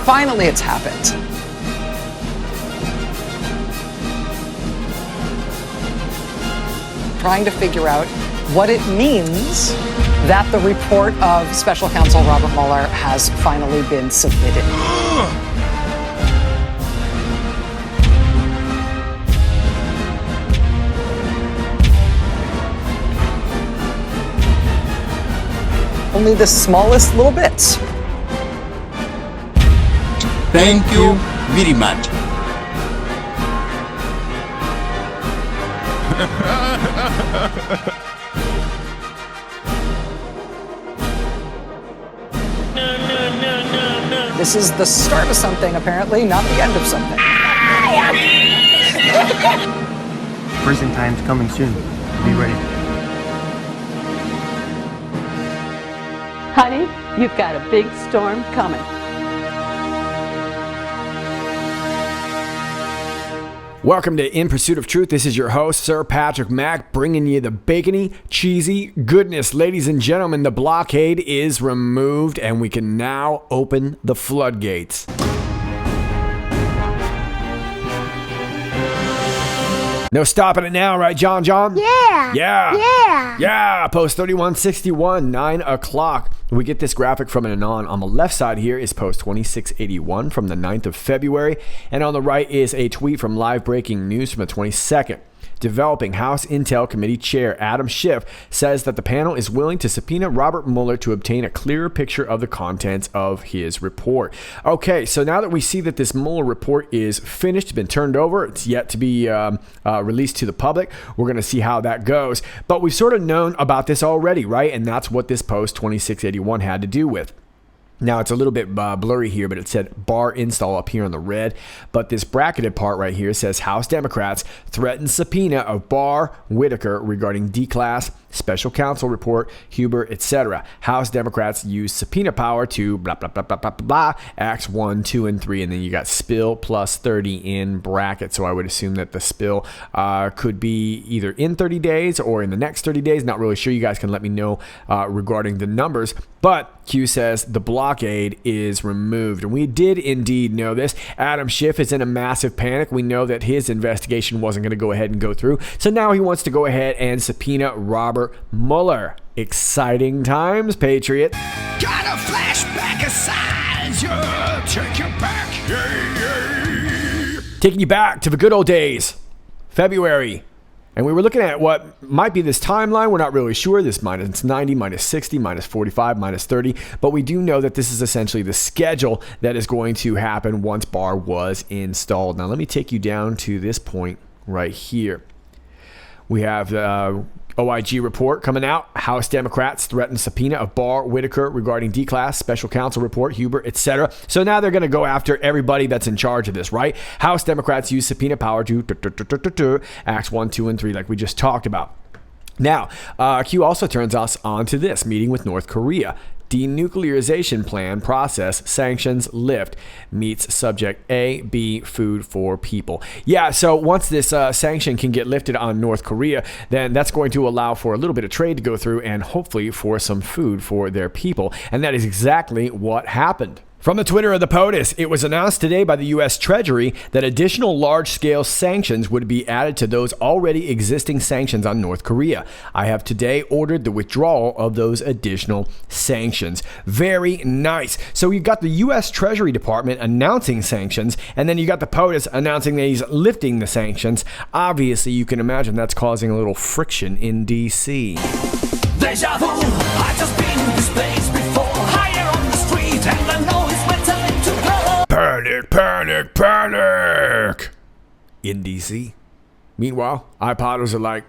Finally, it's happened. Trying to figure out what it means that the report of Special Counsel Robert Mueller has finally been submitted. Only the smallest little bits. Thank you very much. This is the start of something, apparently, not the end of something. Prison time's coming soon. Be ready. Honey, you've got a big storm coming. Welcome to In Pursuit of Truth. This is your host, Sir Patrick Mack, bringing you the bacony, cheesy goodness. Ladies and gentlemen, the blockade is removed, and we can now open the floodgates. No stopping it now, right, John? Yeah. Post 3161, 9 o'clock. We get this graphic from an Anon. On the left side here is post 2681 from the 9th of February. And on the right is a tweet from Live Breaking News from the 22nd. Developing House Intel Committee Chair Adam Schiff says that the panel is willing to subpoena Robert Mueller to obtain a clearer picture of the contents of his report. Okay, so now that we see that this Mueller report is finished, been turned over, it's yet to be released to the public, we're going to see how that goes. But we've sort of known about this already, right? And that's what this post 2681 had to do with. Now, it's a little bit blurry here, but it said bar install up here on the red. But this bracketed part right here says House Democrats threaten subpoena of Barr Whitaker regarding D-Class, special counsel report, Huber, etc. House Democrats use subpoena power to blah, blah, blah, blah, blah, blah, Acts 1, 2, and 3. And then you got spill plus 30 in bracket. So I would assume that the spill could be either in 30 days or in the next 30 days. Not really sure. You guys can let me know regarding the numbers. But Q says the blockade is removed. And we did indeed know this. Adam Schiff is in a massive panic. We know that his investigation wasn't going to go ahead and go through. So now he wants to go ahead and subpoena Robert Mueller. Exciting times, Patriot. Got a flashback of signs, yeah, take you back, yeah. Taking you back to the good old days. February. And we were looking at what might be this timeline. We're not really sure. This minus 90, minus 60, minus 45, minus 30. But we do know that this is essentially the schedule that is going to happen once Barr was installed. Now, let me take you down to this point right here. We have the OIG report coming out. House Democrats threaten subpoena of Barr Whitaker regarding D-Class, special counsel report, Huber, etc. So now they're going to go after everybody that's in charge of this, right? House Democrats use subpoena power to Acts 1, 2, and 3, like we just talked about. Now, Q also turns us on to this meeting with North Korea. Denuclearization plan process sanctions lift meets subject A, B, food for people. Yeah, so once this sanction can get lifted on North Korea, then that's going to allow for a little bit of trade to go through and hopefully for some food for their people. And that is exactly what happened. From the Twitter of the POTUS, it was announced today by the U.S. Treasury that additional large-scale sanctions would be added to those already existing sanctions on North Korea. I have today ordered the withdrawal of those additional sanctions. Very nice. So you got the U.S. Treasury Department announcing sanctions, and then you got the POTUS announcing that he's lifting the sanctions. Obviously, you can imagine that's causing a little friction in D.C. Deja vu, I just been in this place before. Higher on the street, and I know it's my time to go. Panic, panic, panic in D.C. Meanwhile, iPotters are like,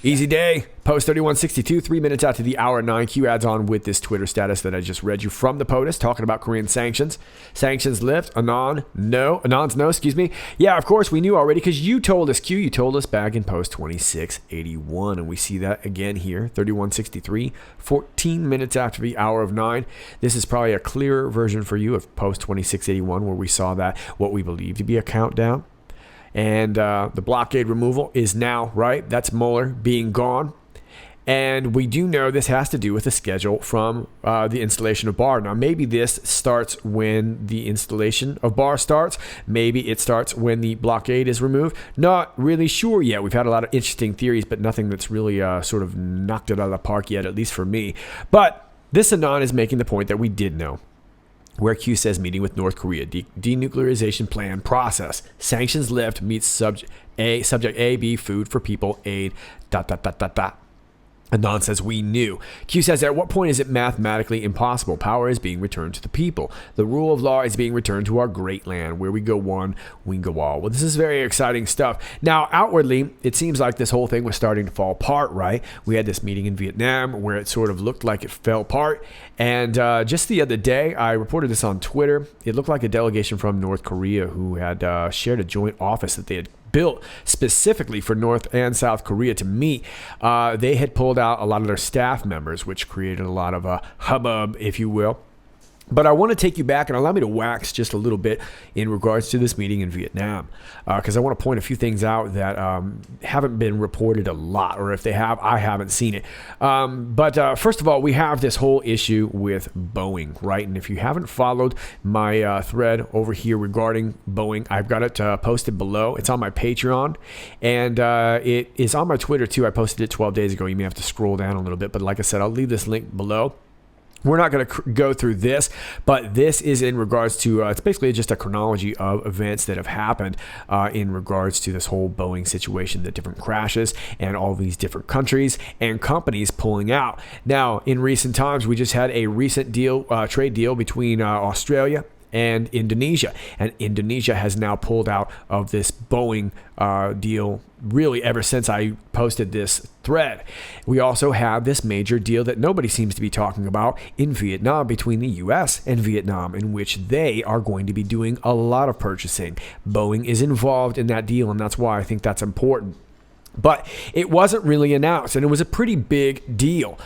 easy day. Post 3162, 3 minutes out to the hour 9. Q adds on with this Twitter status that I just read you from the POTUS, talking about Korean sanctions. Sanctions lift. Anon's no, excuse me. Yeah, of course, we knew already because you told us, Q, you told us back in post 2681. And we see that again here, 3163, 14 minutes after the hour of 9. This is probably a clearer version for you of post 2681 where we saw that what we believe to be a countdown. And the blockade removal is now, right? That's Mueller being gone. And we do know this has to do with the schedule from the installation of Barr. Now, maybe this starts when the installation of Barr starts. Maybe it starts when the blockade is removed. Not really sure yet. We've had a lot of interesting theories, but nothing that's really sort of knocked it out of the park yet, at least for me. But this Anon is making the point that we did know. Where Q says meeting with North Korea, denuclearization plan process, sanctions lift meets subject A, B, food for people, aid, ... Anon says we knew. Q says, at what point is it mathematically impossible? Power is being returned to the people. The rule of law is being returned to our great land. Where we go one, we go all. Well, this is very exciting stuff. Now, outwardly, it seems like this whole thing was starting to fall apart, right? We had this meeting in Vietnam where it sort of looked like it fell apart. And just the other day, I reported this on Twitter. It looked like a delegation from North Korea who had shared a joint office that they had built specifically for North and South Korea to meet. They had pulled out a lot of their staff members, which created a lot of a hubbub, if you will. But I want to take you back and allow me to wax just a little bit in regards to this meeting in Vietnam, because I want to point a few things out that haven't been reported a lot, or if they have, I haven't seen it. But first of all, we have this whole issue with Boeing, right? And if you haven't followed my thread over here regarding Boeing, I've got it posted below. It's on my Patreon, and it is on my Twitter too. I posted it 12 days ago. You may have to scroll down a little bit, but like I said, I'll leave this link below. We're not going to go through this, but this is in regards to, it's basically just a chronology of events that have happened in regards to this whole Boeing situation, the different crashes and all these different countries and companies pulling out. Now, in recent times, we just had a recent trade deal between Australia and Indonesia. And Indonesia has now pulled out of this Boeing deal really ever since I posted this thread. We also have this major deal that nobody seems to be talking about in Vietnam between the US and Vietnam, in which they are going to be doing a lot of purchasing. Boeing is involved in that deal, and that's why I think that's important. But it wasn't really announced, and it was a pretty big deal.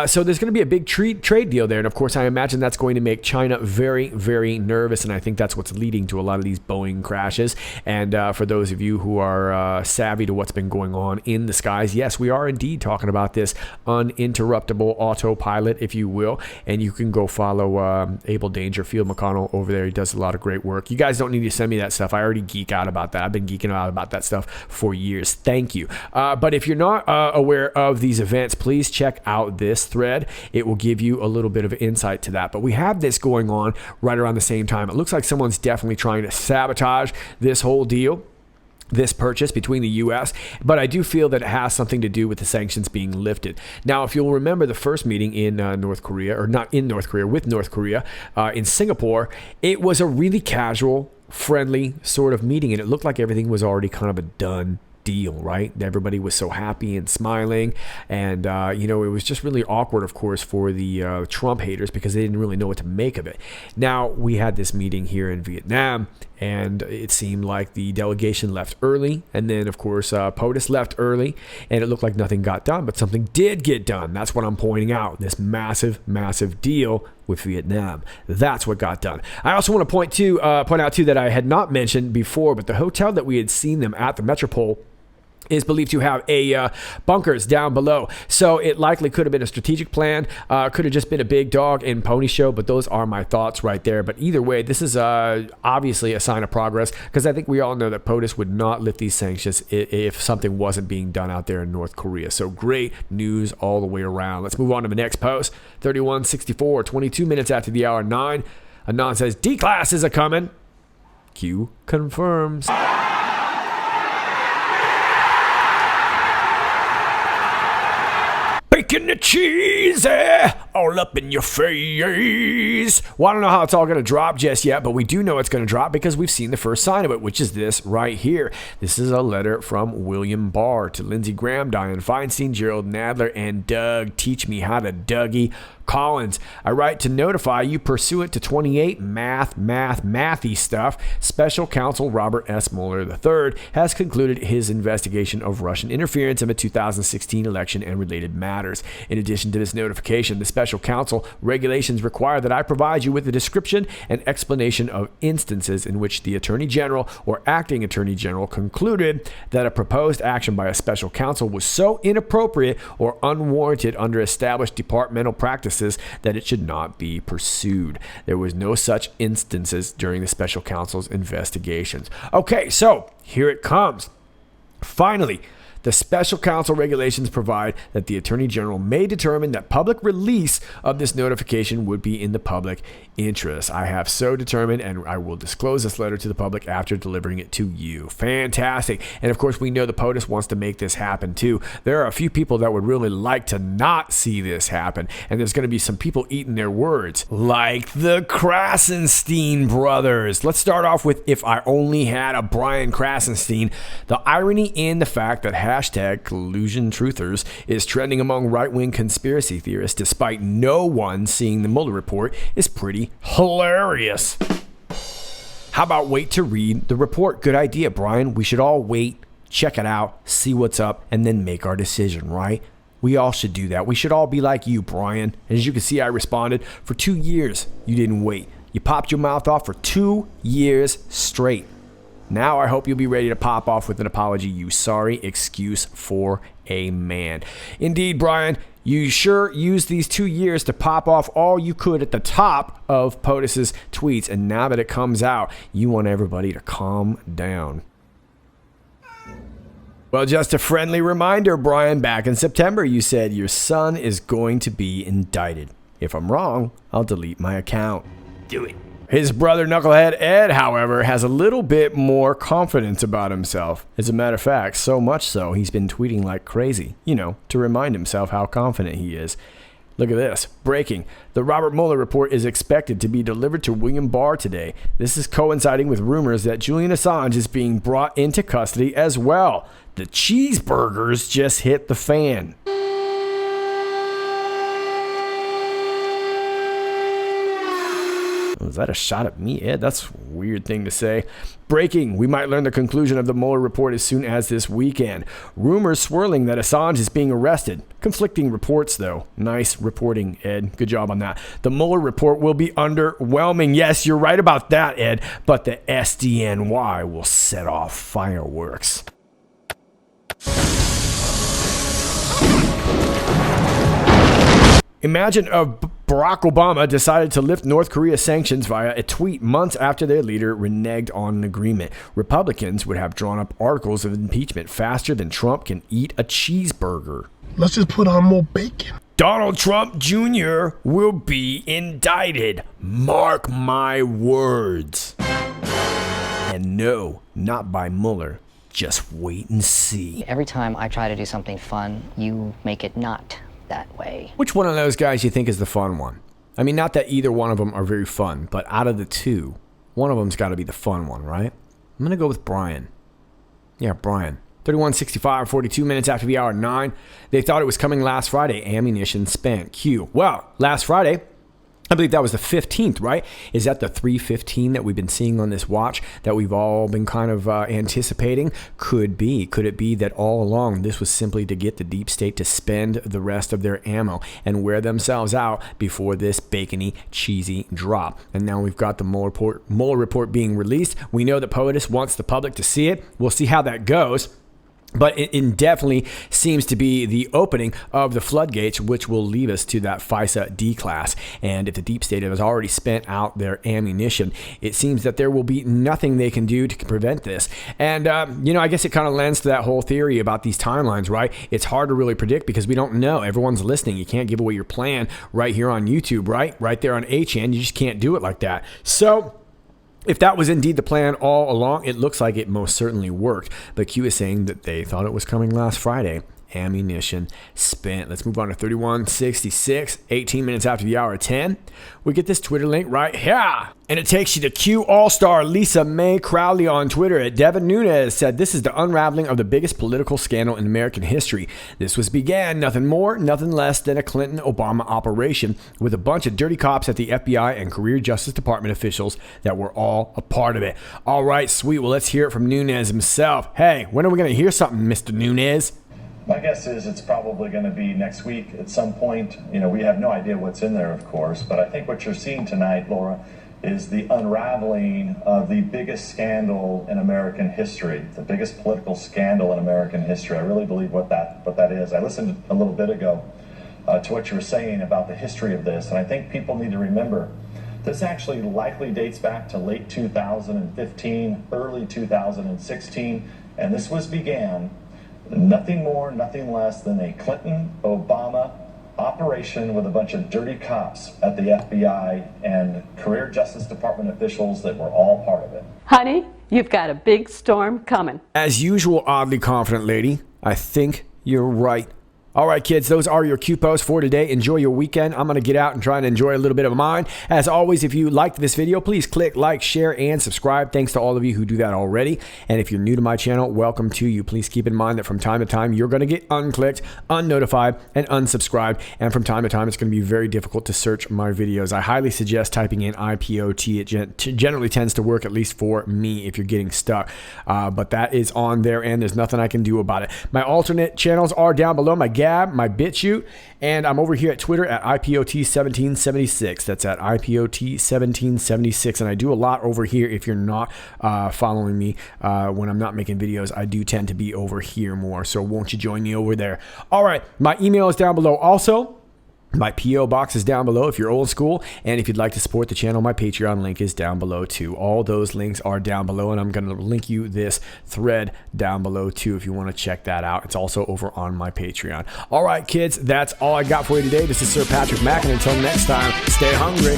So there's going to be a big trade deal there. And of course, I imagine that's going to make China very, very nervous. And I think that's what's leading to a lot of these Boeing crashes. And for those of you who are savvy to what's been going on in the skies, yes, we are indeed talking about this uninterruptible autopilot, if you will. And you can go follow Abel Dangerfield McConnell over there. He does a lot of great work. You guys don't need to send me that stuff. I already geek out about that. I've been geeking out about that stuff for years. Thank you. But if you're not aware of these events, please check out this thread. It will give you a little bit of insight to that. But we have this going on right around the same time. It looks like someone's definitely trying to sabotage this whole deal, this purchase between the U.S., but I do feel that it has something to do with the sanctions being lifted. Now, if you'll remember the first meeting in North Korea, or not in North Korea, with North Korea in Singapore, it was a really casual, friendly sort of meeting, and it looked like everything was already kind of a done deal, right? Everybody was so happy and smiling, and it was just really awkward, of course, for the Trump haters, because they didn't really know what to make of it. Now, we had this meeting here in Vietnam, and it seemed like the delegation left early, and then, of course, POTUS left early, and it looked like nothing got done, but something did get done. That's what I'm pointing out, this massive, massive deal with Vietnam. That's what got done. I also want to point out too that I had not mentioned before, but the hotel that we had seen them at, the Metropole, is believed to have bunkers down below. So it likely could have been a strategic plan, could have just been a big dog and pony show, but those are my thoughts right there. But either way, this is obviously a sign of progress, because I think we all know that POTUS would not lift these sanctions if something wasn't being done out there in North Korea. So great news all the way around. Let's move on to the next post. 3164, 22 minutes after the hour 9. Anon says, D-class is a-coming. Q confirms. Bacon and cheese, all up in your face. Well, I don't know how it's all going to drop just yet, but we do know it's going to drop because we've seen the first sign of it, which is this right here. This is a letter from William Barr to Lindsey Graham, Dianne Feinstein, Gerald Nadler, and Doug. Teach me how to Dougie Collins. I write to notify you pursuant to 28 mathy stuff. Special Counsel Robert S. Mueller III has concluded his investigation of Russian interference in the 2016 election and related matters. In addition to this notification, the Special special counsel regulations require that I provide you with a description and explanation of instances in which the Attorney General or Acting Attorney General concluded that a proposed action by a special counsel was so inappropriate or unwarranted under established departmental practices that it should not be pursued. There was no such instances during the special counsel's investigations. Okay, so here it comes. Finally, the special counsel regulations provide that the Attorney General may determine that public release of this notification would be in the public interest. I have so determined, and I will disclose this letter to the public after delivering it to you. Fantastic. And of course, we know the POTUS wants to make this happen too. There are a few people that would really like to not see this happen, and there's going to be some people eating their words, like the Krasenstein brothers. Let's start off with "If I Only Had a Brian Krasenstein." The irony in the fact that hashtag collusion truthers is trending among right-wing conspiracy theorists despite no one seeing the Mueller report is pretty hilarious. How about wait to read the report? Good idea, Brian. We should all wait, check it out, see what's up, and then make our decision, right? We all should do that. We should all be like you, Brian. As you can see, I responded. For 2 years, you didn't wait. You popped your mouth off for 2 years straight. Now I hope you'll be ready to pop off with an apology, you sorry excuse for a man. Indeed, Brian, you sure used these 2 years to pop off all you could at the top of POTUS's tweets, and now that it comes out, you want everybody to calm down. Well, just a friendly reminder, Brian, back in September you said your son is going to be indicted. If I'm wrong, I'll delete my account. Do it. His brother Knucklehead Ed, however, has a little bit more confidence about himself. As a matter of fact, so much so, he's been tweeting like crazy, to remind himself how confident he is. Look at this. Breaking. The Robert Mueller report is expected to be delivered to William Barr today. This is coinciding with rumors that Julian Assange is being brought into custody as well. The cheeseburgers just hit the fan. Was that a shot at me, Ed? That's a weird thing to say. Breaking. We might learn the conclusion of the Mueller report as soon as this weekend. Rumors swirling that Assange is being arrested. Conflicting reports, though. Nice reporting, Ed. Good job on that. The Mueller report will be underwhelming. Yes, you're right about that, Ed. But the SDNY will set off fireworks. Imagine if Barack Obama decided to lift North Korea sanctions via a tweet months after their leader reneged on an agreement. Republicans would have drawn up articles of impeachment faster than Trump can eat a cheeseburger. Let's just put on more bacon. Donald Trump Jr. will be indicted. Mark my words. And no, not by Mueller. Just wait and see. Every time I try to do something fun, you make it not that way. Which one of those guys you think is the fun one? I mean, not that either one of them are very fun, but out of the two, one of them's got to be the fun one, right? I'm going to go with Brian. Yeah, Brian. 31:65, 42 minutes after the hour 9. They thought it was coming last Friday. Ammunition spent. Q. Well, last Friday, I believe that was the 15th, right? Is that the 315 that we've been seeing on this watch that we've all been kind of anticipating? Could be. Could it be that all along this was simply to get the deep state to spend the rest of their ammo and wear themselves out before this bacony, cheesy drop? And now we've got the Mueller report being released. We know that POTUS wants the public to see it. We'll see how that goes. But it definitely seems to be the opening of the floodgates, which will lead us to that FISA D class. And if the deep state has already spent out their ammunition, it seems that there will be nothing they can do to prevent this. And, I guess it kind of lends to that whole theory about these timelines, right? It's hard to really predict because we don't know. Everyone's listening. You can't give away your plan right here on YouTube, right? Right there on HN. You just can't do it like that. So if that was indeed the plan all along, it looks like it most certainly worked. But Q is saying that they thought it was coming last Friday. Ammunition spent. Let's move on to 31:66, 18 minutes after the hour 10. We get this Twitter link right here. And it takes you to Q All-Star Lisa Mae Crowley on Twitter. At Devin Nunes said, "This is the unraveling of the biggest political scandal in American history. This was began nothing more, nothing less than a Clinton-Obama operation with a bunch of dirty cops at the FBI and career Justice Department officials that were all a part of it." All right, sweet. Well, let's hear it from Nunes himself. Hey, when are we going to hear something, Mr. Nunes? My guess is it's probably going to be next week at some point. You know, we have no idea what's in there, of course, but I think what you're seeing tonight, Laura, is the unraveling of the biggest scandal in American history, the biggest political scandal in American history. I really believe what that is. I listened a little bit ago to what you were saying about the history of this, and I think people need to remember this actually likely dates back to late 2015, early 2016, and this began nothing more, nothing less than a Clinton-Obama operation with a bunch of dirty cops at the FBI and career Justice Department officials that were all part of it. Honey, you've got a big storm coming. As usual, oddly confident lady, I think you're right. All right, kids, those are your QPOs for today. Enjoy your weekend. I'm going to get out and try and enjoy a little bit of mine. As always, if you liked this video, please click like, share, and subscribe. Thanks to all of you who do that already. And if you're new to my channel, welcome to you. Please keep in mind that from time to time, you're going to get unclicked, unnotified, and unsubscribed. And from time to time, it's going to be very difficult to search my videos. I highly suggest typing in IPOT. It generally tends to work, at least for me, if you're getting stuck. But that is on there, and there's nothing I can do about it. My alternate channels are down below. My my BitChute, and I'm over here at Twitter at IPOT1776. That's at IPOT1776, and I do a lot over here. If you're not following me when I'm not making videos, I do tend to be over here more, so won't you join me over there? All right, my email is down below also. My P.O. box is down below if you're old school, and if you'd like to support the channel, my Patreon link is down below too. All those links are down below, and I'm going to link you this thread down below too if you want to check that out. It's also over on my Patreon. All right, kids, that's all I got for you today. This is Sir Patrick Mack, and until next time, stay hungry.